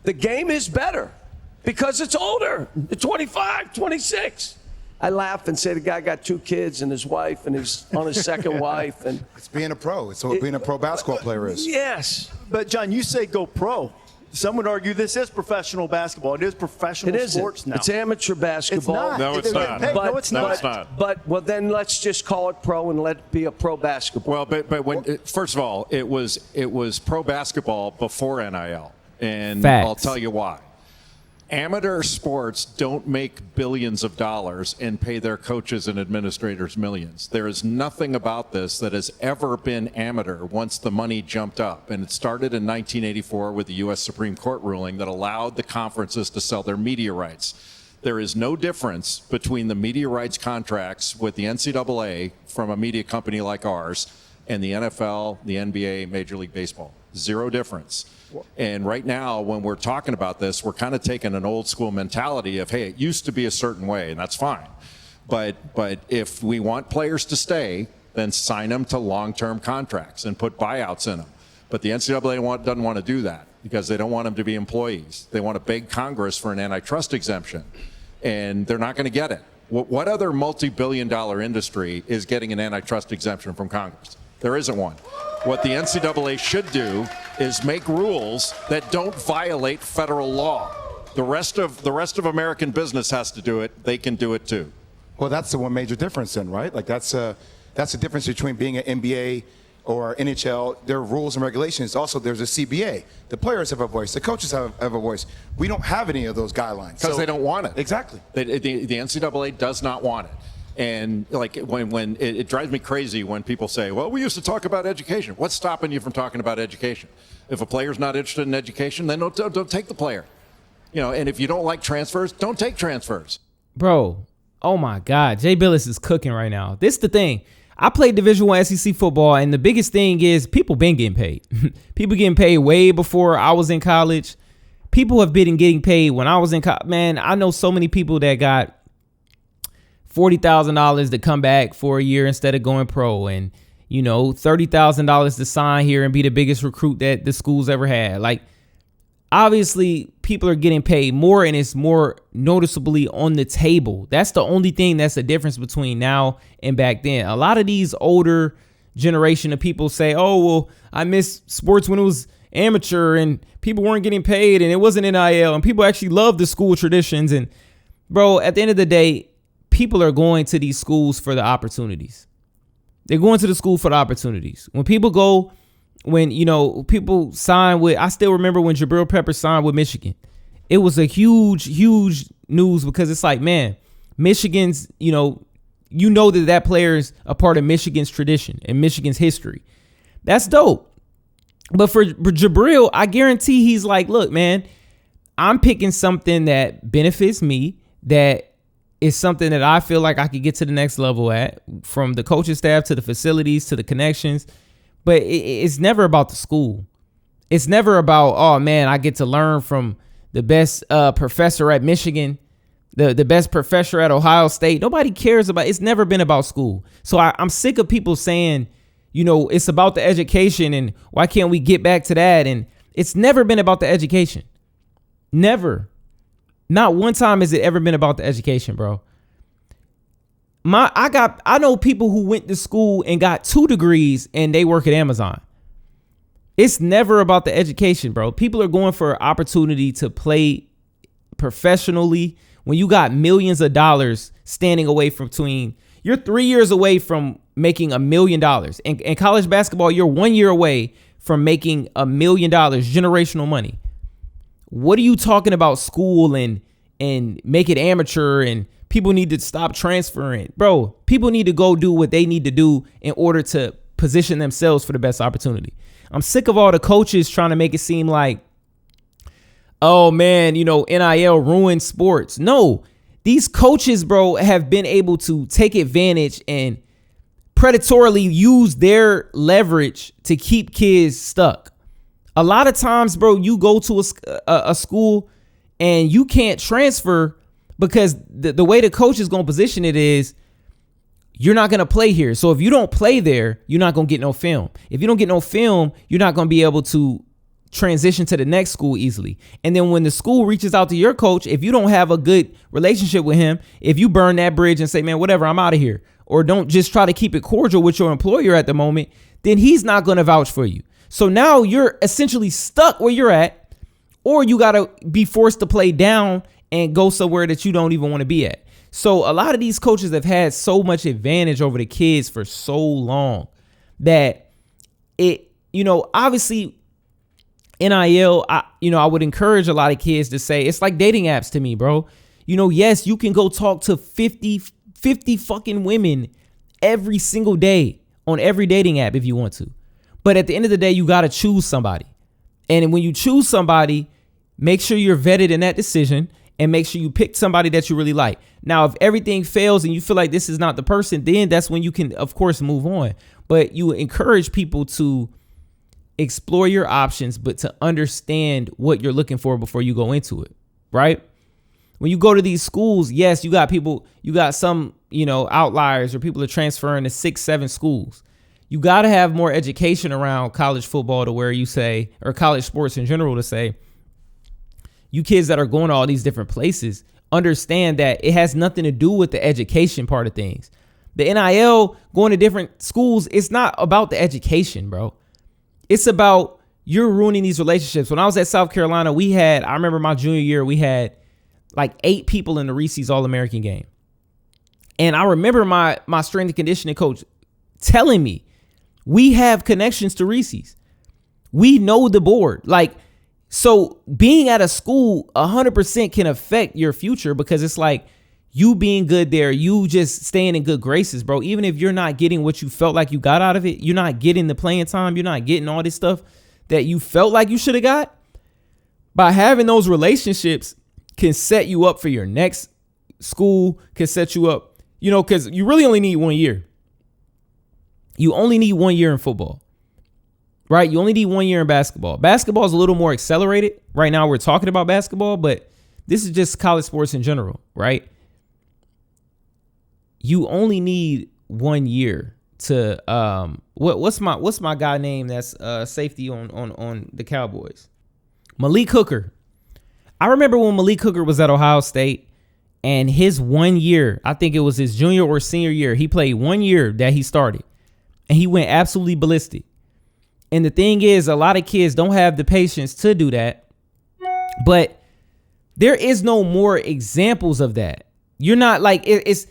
The game is better because it's older, 25, 26. I laugh and say the guy got 2 kids and his wife and he's on his second wife. And it's being a pro. It's what being a pro basketball player is. Yes. But, John, you say go pro. Some would argue this is professional basketball. It is professional sports now. It's amateur basketball. It's not. No, it's not. No, it's not. But well, then let's just call it pro and let it be a pro basketball. Well, but when first of all, it was pro basketball before NIL, and Facts. I'll tell you why. Amateur sports don't make billions of dollars and pay their coaches and administrators millions. There is nothing about this that has ever been amateur once the money jumped up. And it started in 1984 with the U.S. Supreme Court ruling that allowed the conferences to sell their media rights. There is no difference between the media rights contracts with the NCAA from a media company like ours and the NFL, the NBA, Major League Baseball. Zero difference. And right now, when we're talking about this, we're kind of taking an old school mentality of, hey, it used to be a certain way, and that's fine. But if we want players to stay, then sign them to long-term contracts and put buyouts in them. But the NCAA doesn't want to do that because they don't want them to be employees. They want to beg Congress for an antitrust exemption, and they're not going to get it. What other multi-billion-dollar industry is getting an antitrust exemption from Congress? There isn't one. What the NCAA should do is make rules that don't violate federal law. The rest of American business has to do it. They can do it too. Well, that's the one major difference then, right? Like that's the difference between being an NBA or NHL. There are rules and regulations. Also, there's a CBA. The players have a voice. The coaches have a voice. We don't have any of those guidelines. Because they don't want it. Exactly. The NCAA does not want it. And like when it drives me crazy when people say, well, we used to talk about education. What's stopping you from talking about education? If a player's not interested in education, then don't take the player. And if you don't like transfers, don't take transfers. Bro, oh my God, Jay Billis is cooking right now. This is the thing. I played Division I SEC football, and the biggest thing is people been getting paid. People getting paid way before I was in college. People have been getting paid when I was in college. Man, I know so many people that got $40,000 to come back for a year instead of going pro, and $30,000 to sign here and be the biggest recruit that the school's ever had. Like, obviously people are getting paid more, and it's more noticeably on the table. That's the only thing that's the difference between now and back then. A lot of these older generation of people say, oh, well, I miss sports when it was amateur and people weren't getting paid and it wasn't NIL, and people actually love the school traditions. And bro, at the end of the day, people are going to these schools for the opportunities. They're going to the school for the opportunities. When people people sign with, I still remember when Jabril Peppers signed with Michigan. It was a huge, huge news because it's like, man, Michigan's, that player is a part of Michigan's tradition and Michigan's history. That's dope. But for Jabril, I guarantee he's like, look, man, I'm picking something that benefits me, that is something that I feel like I could get to the next level at, from the coaching staff to the facilities to the connections. But it's never about the school. It's never about, oh man, I get to learn from the best professor at Michigan, the best professor at Ohio State. Nobody cares about, it's never been about school. So I'm sick of people saying, it's about the education and why can't we get back to that? And it's never been about the education. Never. Not one time has it ever been about the education, bro. I know people who went to school and got 2 degrees and they work at Amazon. It's never about the education, bro. People are going for opportunity to play professionally. When you got millions of dollars standing away from you're 3 years away from making $1 million. In college basketball, you're 1 year away from making $1 million, generational money. What are you talking about school and make it amateur and people need to stop transferring? Bro, people need to go do what they need to do in order to position themselves for the best opportunity. I'm sick of all the coaches trying to make it seem like, oh man, NIL ruined sports. No, these coaches, bro, have been able to take advantage and predatorily use their leverage to keep kids stuck. A lot of times, bro, you go to a school and you can't transfer because the way the coach is going to position it is you're not going to play here. So if you don't play there, you're not going to get no film. If you don't get no film, you're not going to be able to transition to the next school easily. And then when the school reaches out to your coach, if you don't have a good relationship with him, if you burn that bridge and say, man, whatever, I'm out of here, or don't just try to keep it cordial with your employer at the moment, then he's not going to vouch for you. So now you're essentially stuck where you're at, or you got to be forced to play down and go somewhere that you don't even want to be at. So a lot of these coaches have had so much advantage over the kids for so long that it, obviously NIL, I would encourage a lot of kids to say, it's like dating apps to me, bro. Yes, you can go talk to 50 fucking women every single day on every dating app if you want to. But at the end of the day, you got to choose somebody. And when you choose somebody, make sure you're vetted in that decision and make sure you pick somebody that you really like. Now, if everything fails and you feel like this is not the person, then that's when you can, of course, move on. But you encourage people to explore your options, but to understand what you're looking for before you go into it, right? When you go to these schools, yes, you got some, outliers or people are transferring to 6-7 schools. You got to have more education around college football to where you say, or college sports in general, to say, you kids that are going to all these different places, understand that it has nothing to do with the education part of things. The NIL, going to different schools, it's not about the education, bro. It's about you're ruining these relationships. When I was at South Carolina, I remember my junior year, we had like 8 people in the Reese's All-American game. And I remember my strength and conditioning coach telling me, we have connections to Reese's. We know the board. So being at a school 100% can affect your future, because it's like you being good there, you just staying in good graces, bro. Even if you're not getting what you felt like you got out of it, you're not getting the playing time, you're not getting all this stuff that you felt like you should have got. By having those relationships can set you up for your next school, can set you up, because you really only need 1 year. You only need 1 year in football, right? You only need 1 year in basketball. Basketball is a little more accelerated. Right now we're talking about basketball, but this is just college sports in general, right? You only need 1 year to what's my guy name that's safety on the Cowboys? Malik Hooker. I remember when Malik Hooker was at Ohio State, and his 1 year, I think it was his junior or senior year, he played 1 year that he started, and he went absolutely ballistic. And the thing is, a lot of kids don't have the patience to do that, but there is no more examples of that. You're not like, it's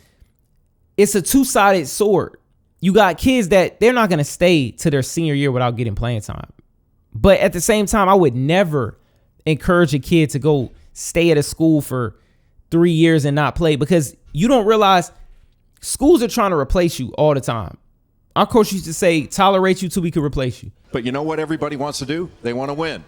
a two-sided sword. You got kids that they're not going to stay to their senior year without getting playing time. But at the same time, I would never encourage a kid to go stay at a school for 3 years and not play, because you don't realize schools are trying to replace you all the time. Our coach used to say, tolerate you till we can replace you. But you know what everybody wants to do? They want to win.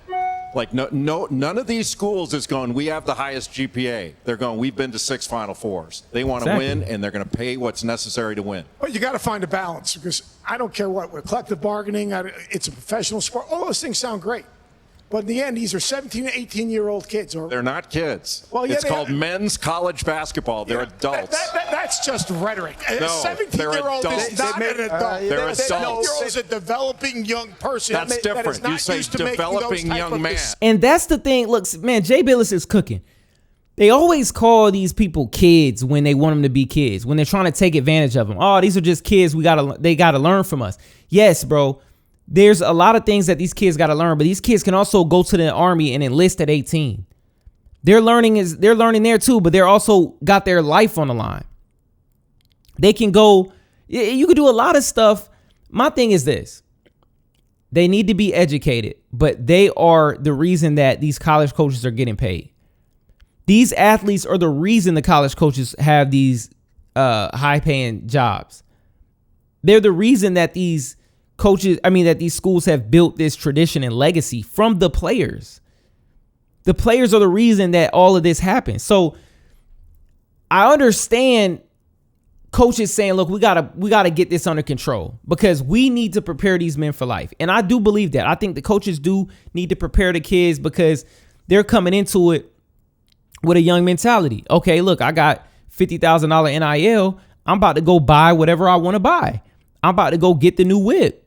Like none of these schools is going, we have the highest GPA. They're going, we've been to 6 Final Fours. They want to win, and they're going to pay what's necessary to win. But you got to find a balance, because I don't care what, with collective bargaining, it's a professional sport. All those things sound great. But in the end, these are 17 to 18-year-old kids. They're not kids. Well, yeah, it's called men's college basketball. They're adults. That's just rhetoric. No, a 17-year-old is not an adult. They're adults. A 17-year-old is a developing young person. That's different. That is not You say used to developing young man. And that's the thing. Look, man, Jay Billis is cooking. They always call these people kids when they want them to be kids, when they're trying to take advantage of them. Oh, these are just kids. They got to learn from us. Yes, bro. There's a lot of things that these kids got to learn, but these kids can also go to the Army and enlist at 18. They're learning there too, but they're also got their life on the line. They can go, you could do a lot of stuff. My thing is this: they need to be educated, but they are the reason that these college coaches are getting paid. These athletes are the reason the college coaches have these high paying jobs. They're the reason that these schools have built this tradition and legacy from the players. The players are the reason that all of this happens. So I understand coaches saying, look, we gotta get this under control, because we need to prepare these men for life. And I do believe that. I think the coaches do need to prepare the kids, because they're coming into it with a young mentality. Okay, look, I got $50,000 NIL. I'm about to go buy whatever I want to buy. I'm about to go get the new whip.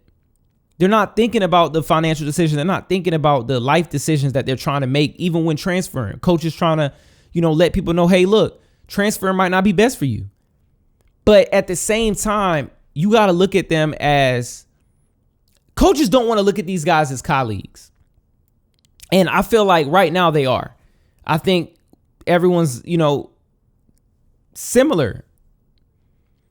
They're not thinking about the financial decisions. They're not thinking about the life decisions that they're trying to make, even when transferring. Coaches trying to, let people know, hey, look, transferring might not be best for you. But at the same time, you got to look at them as coaches don't want to look at these guys as colleagues. And I feel like right now they are. I think everyone's, similar.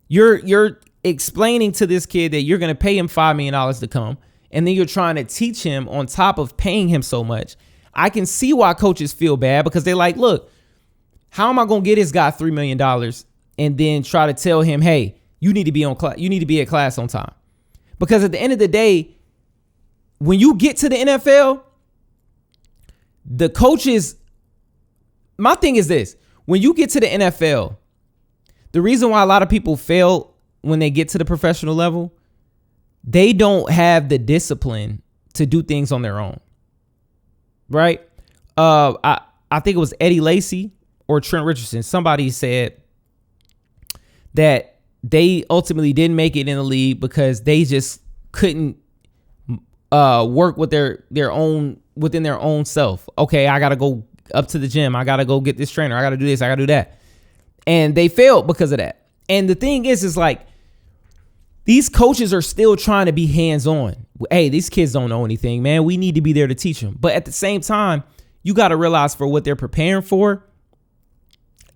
You're explaining to this kid that you're going to pay him $5 million to come, and then you're trying to teach him on top of paying him so much. I can see why coaches feel bad, because they're like, look, how am I going to get this guy $3 million and then try to tell him, hey, you need to be on class, you need to be at class on time? Because at the end of the day, when you get to the NFL, the coaches, my thing is this, when you get to the NFL, the reason why a lot of people fail when they get to the professional level, they don't have the discipline to do things on their own. Right? I think it was Eddie Lacy or Trent Richardson. Somebody said that they ultimately didn't make it in the league because they just couldn't work with their own within their own self. Okay, I got to go up to the gym. I got to go get this trainer. I got to do this. I got to do that. And they failed because of that. And the thing is like, these coaches are still trying to be hands-on. Hey, these kids don't know anything, man. We need to be there to teach them. But at the same time, you got to realize for what they're preparing for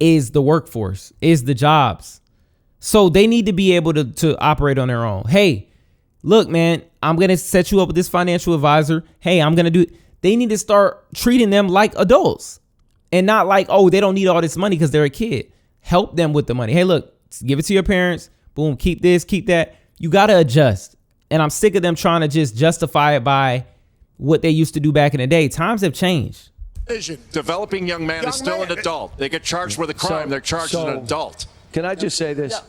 is the workforce, is the jobs. So they need to be able to operate on their own. Hey, look, man, I'm going to set you up with this financial advisor. Hey, I'm going to do it. They need to start treating them like adults and not like, oh, they don't need all this money because they're a kid. Help them with the money. Hey, look, give it to your parents. Boom, keep this, keep that. You got to adjust. And I'm sick of them trying to just justify it by what they used to do back in the day. Times have changed. Developing young man is still an adult. They get charged with a crime. They're charged as an adult. Can I just say this? Yeah.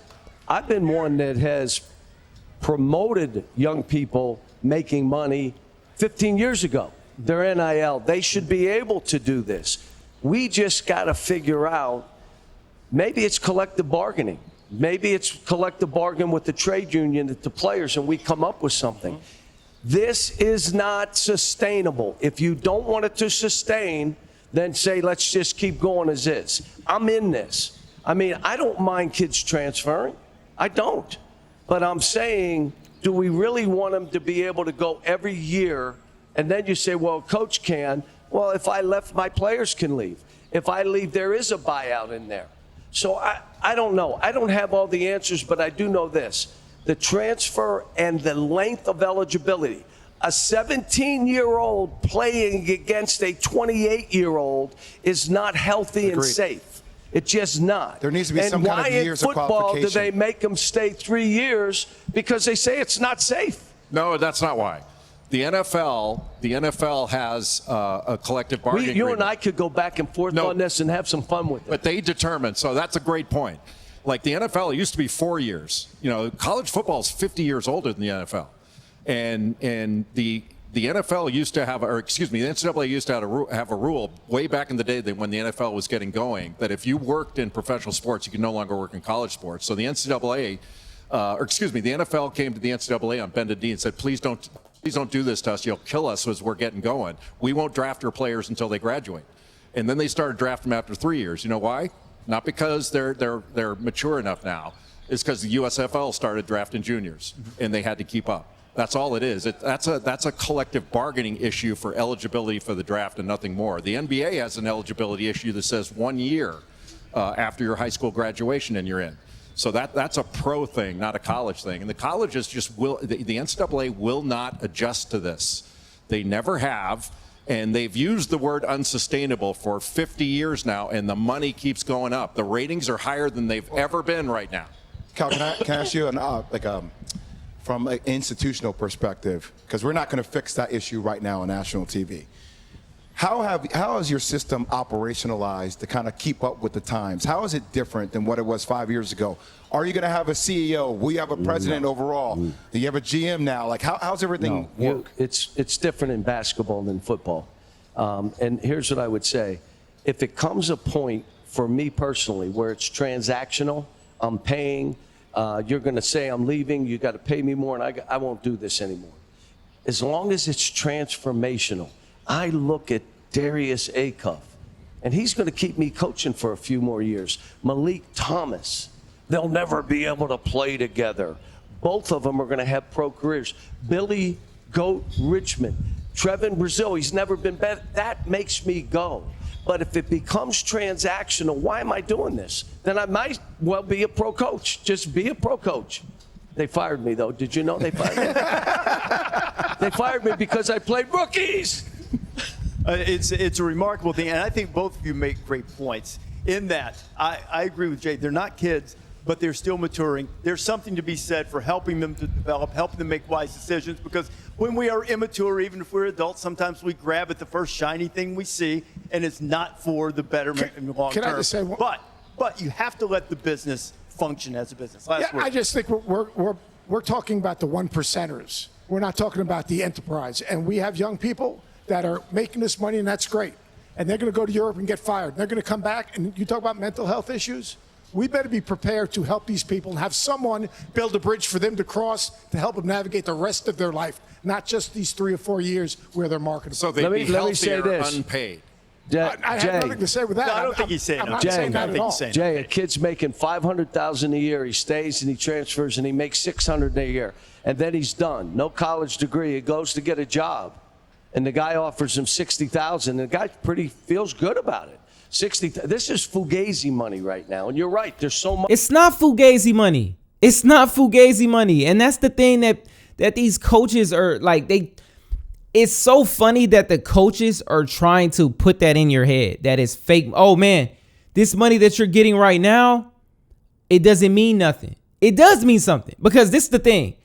I've been one that has promoted young people making money 15 years ago. They're NIL. They should be able to do this. We just got to figure out, maybe it's collective bargaining. Maybe it's collective bargain with the trade union, the players, and we come up with something. This is not sustainable. If you don't want it to sustain, then say, let's just keep going as is. I'm in this. I mean, I don't mind kids transferring. I don't. But I'm saying, do we really want them to be able to go every year? And then you say, well, coach can. Well, if I left, my players can leave. If I leave, there is a buyout in there. So I don't know. I don't have all the answers, but I do know this. The transfer and the length of eligibility. A 17-year-old playing against a 28-year-old is not healthy and safe. It's just not. There needs to be some kind of years of qualification. And why in football do they make them stay 3 years? Because they say it's not safe. No, that's not why. The NFL has a collective bargaining agreement. You and I could go back and forth on this and have some fun with it. But they determine, so that's a great point. Like the NFL, it used to be 4 years. College football is 50 years older than the NFL. And the NFL used to have, the NCAA used to have a rule way back in the day that when the NFL was getting going, that if you worked in professional sports, you could no longer work in college sports. So the NCAA, the NFL came to the NCAA on bended knee and said, please don't do this to us. You'll kill us as we're getting going. We won't draft your players until they graduate. And then they started drafting them after 3 years. You know why? Not because they're mature enough now. It's because the USFL started drafting juniors, and they had to keep up. That's all it is. That's a collective bargaining issue for eligibility for the draft and nothing more. The NBA has an eligibility issue that says 1 year after your high school graduation and you're in. So that's a pro thing, not a college thing. And the colleges the NCAA will not adjust to this. They never have. And they've used the word unsustainable for 50 years now, and the money keeps going up. The ratings are higher than they've ever been right now. Cal, can I ask you from an institutional perspective, because we're not going to fix that issue right now on national TV. How is your system operationalized to kind of keep up with the times? How is it different than what it was 5 years ago? Are you going to have a CEO? Will you have a president overall? Do you have a GM now? Like, how's everything work? It's different in basketball than football. And here's what I would say. If it comes a point for me personally where it's transactional, I'm paying, you're going to say I'm leaving, you got to pay me more, and I won't do this anymore. as long as it's transformational. I look at Darius Acuff, and he's going to keep me coaching for a few more years. Malik Thomas, they'll never be able to play together. Both of them are going to have pro careers. Billy Goat Richmond, Trevin Brazil, he's never been better. That makes me go. But if it becomes transactional, why am I doing this? Then I might well be a pro coach. Just be a pro coach. They fired me, though. Did you know they fired me? They fired me because I played rookies. It's a remarkable thing, and I think both of you make great points in that. I agree with Jay. They're not kids, but they're still maturing. There's something to be said for helping them to develop, helping them make wise decisions, because when we are immature, even if we're adults, sometimes we grab at the first shiny thing we see, and it's not for the betterment in the long term. Can I just say one? But you have to let the business function as a business. Last word. I just think we're talking about the 1%ers. We're not talking about the enterprise. And we have young people that are making this money, and that's great. And they're going to go to Europe and get fired. They're going to come back, and you talk about mental health issues. We better be prepared to help these people and have someone build a bridge for them to cross to help them navigate the rest of their life, not just these 3 or 4 years where they're marketable. So they'd be healthier unpaid. I have nothing to say with that. No, I don't think he's saying that. I'm not saying that at all. Jay, a kid's making $500,000 a year. He stays and he transfers and he makes $600 a year, and then he's done. No college degree. He goes to get a job, and the guy offers him $60,000. And the guy feels good about it. This is fugazi money right now, and you're right. There's so much. It's not fugazi money. It's not fugazi money, and that's the thing that these coaches are like. It's so funny that the coaches are trying to put that in your head that it's fake. Oh man, this money that you're getting right now, it doesn't mean nothing. It does mean something, because this is the thing.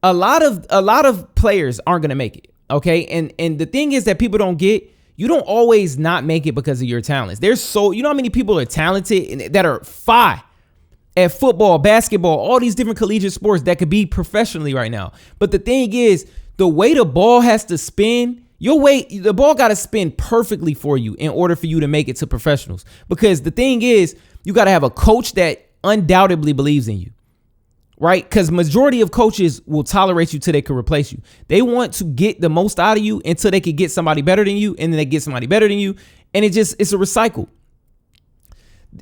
A lot of players aren't gonna make it. Okay, and the thing is that people don't get. You don't always not make it because of your talents. You know how many people are talented and that are fine at football, basketball, all these different collegiate sports that could be professionally right now. But the thing is, the way the ball has to spin, the ball got to spin perfectly for you in order for you to make it to professionals. Because the thing is, you got to have a coach that undoubtedly believes in you. Right? Because majority of coaches will tolerate you till they can replace you. They want to get the most out of you until they can get somebody better than you, and then they get somebody better than you, and it's a recycle.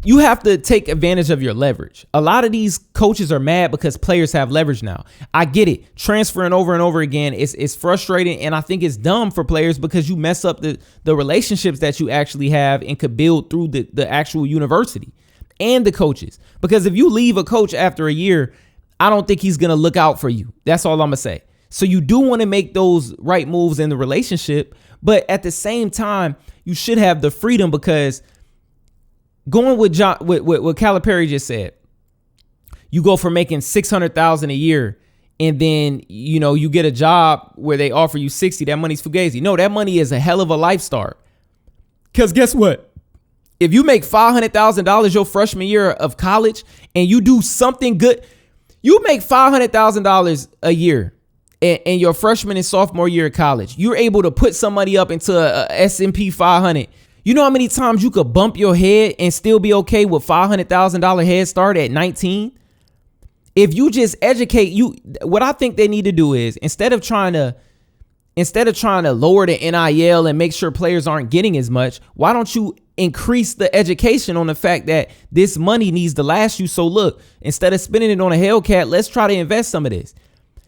You have to take advantage of your leverage. A lot of these coaches are mad because players have leverage now. I get it. Transferring over and over again is frustrating, and I think it's dumb for players because you mess up the relationships that you actually have and could build through the actual university and the coaches. Because if you leave a coach after a year, I don't think he's going to look out for you. That's all I'm going to say. So you do want to make those right moves in the relationship, but at the same time, you should have the freedom, because going with what Calipari just said, you go from making $600,000 a year and then, you get a job where they offer you 60, that money's fugazi. No, that money is a hell of a life start. Because guess what? If you make $500,000 your freshman year of college and you do something good, you make $500,000 a year in your freshman and sophomore year of college. You're able to put somebody up into a S&P 500. You know how many times you could bump your head and still be okay with $500,000 head start at 19? If you just educate you, what I think they need to do is instead of trying to lower the NIL and make sure players aren't getting as much, why don't you increase the education on the fact that this money needs to last you? So look, instead of spending it on a Hellcat, let's try to invest some of this.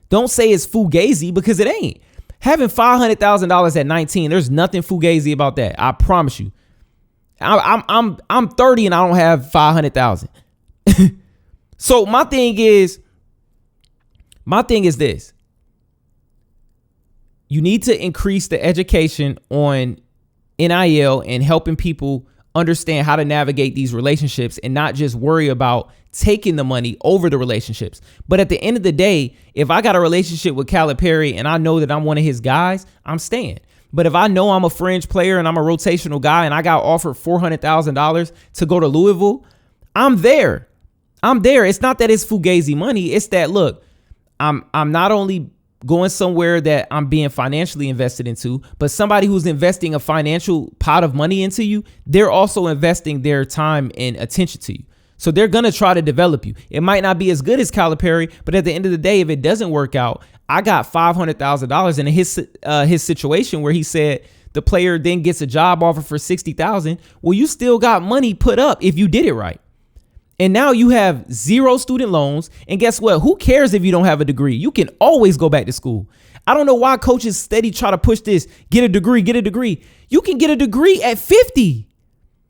Don't say it's fugazi, because it ain't. Having $500,000 at 19, there's nothing fugazi about that. I promise you. I'm 30 and I don't have 500,000. So my thing is this. You need to increase the education on NIL and helping people understand how to navigate these relationships and not just worry about taking the money over the relationships. But at the end of the day, if I got a relationship with Calipari and I know that I'm one of his guys, I'm staying. But if I know I'm a fringe player and I'm a rotational guy and I got offered $400,000 to go to Louisville, I'm there. It's not that it's fugazi money. It's that, look, I'm not only going somewhere that I'm being financially invested into, but somebody who's investing a financial pot of money into you, they're also investing their time and attention to you. So they're going to try to develop you. It might not be as good as Calipari, but at the end of the day, if it doesn't work out, I got $500,000 in his situation where he said the player then gets a job offer for $60,000. Well, you still got money put up if you did it right. And now you have 0 student loans. And guess what? Who cares if you don't have a degree? You can always go back to school. I don't know why coaches steady try to push this. Get a degree, get a degree. You can get a degree at 50.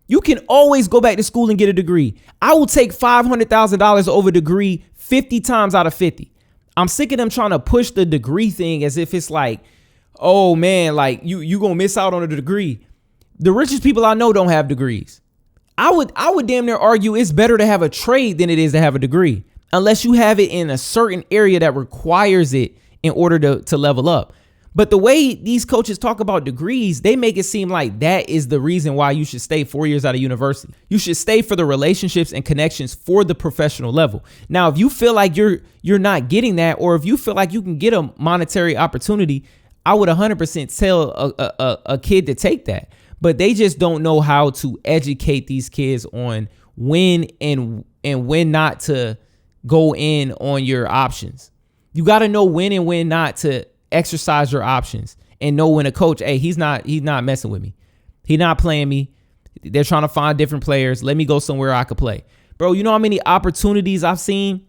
You can always go back to school and get a degree. I will take $500,000 over a degree 50 times out of 50. I'm sick of them trying to push the degree thing as if it's like, oh man, like you gonna miss out on a degree. The richest people I know don't have degrees. I would damn near argue it's better to have a trade than it is to have a degree, unless you have it in a certain area that requires it in order to level up. But the way these coaches talk about degrees, they make it seem like that is the reason why you should stay 4 years out of university. You should stay for the relationships and connections for the professional level. Now, if you feel like you're not getting that, or if you feel like you can get a monetary opportunity, I would 100% tell a kid to take that. But they just don't know how to educate these kids on when and when not to go in on your options. You got to know when and when not to exercise your options, and know when a coach, hey, he's not messing with me. He's not playing me. They're trying to find different players. Let me go somewhere I could play. Bro, you know how many opportunities I've seen?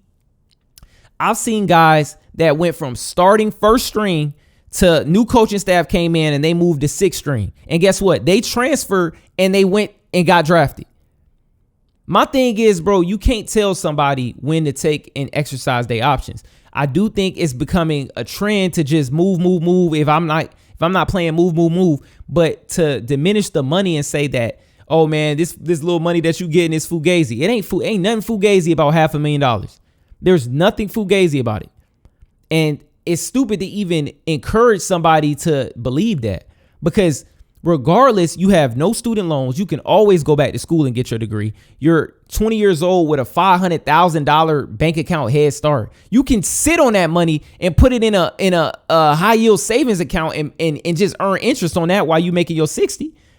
I've seen guys that went from starting first string to new coaching staff came in and they moved to sixth string. And guess what? They transferred and they went and got drafted. My thing is, bro, you can't tell somebody when to take and exercise their options. I do think it's becoming a trend to just move. If I'm not playing move. But to diminish the money and say that, oh man, this little money that you getting is fugazi. It ain't nothing fugazi about $500,000. There's nothing fugazi about it. And it's stupid to even encourage somebody to believe that, because regardless, you have no student loans. You can always go back to school and get your degree. You're 20 years old with a $500,000 bank account head start. You can sit on that money and put it in a high yield savings account and just earn interest on that while you making your 60.